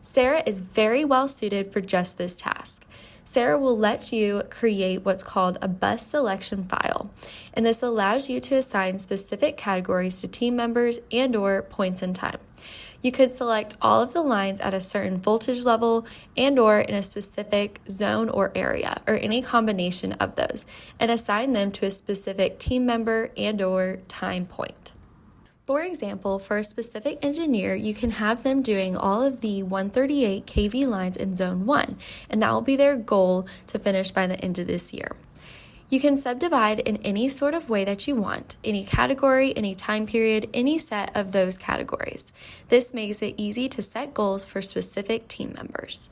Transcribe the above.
SARA is very well suited for just this task. SARA will let you create what's called a bus selection file, and this allows you to assign specific categories to team members and/or points in time. You could select all of the lines at a certain voltage level and/or in a specific zone or area, or any combination of those, and assign them to a specific team member and/or time point. For example, for a specific engineer, you can have them doing all of the 138 kV lines in Zone 1, and that will be their goal to finish by the end of this year. You can subdivide in any sort of way that you want, any category, any time period, any set of those categories. This makes it easy to set goals for specific team members.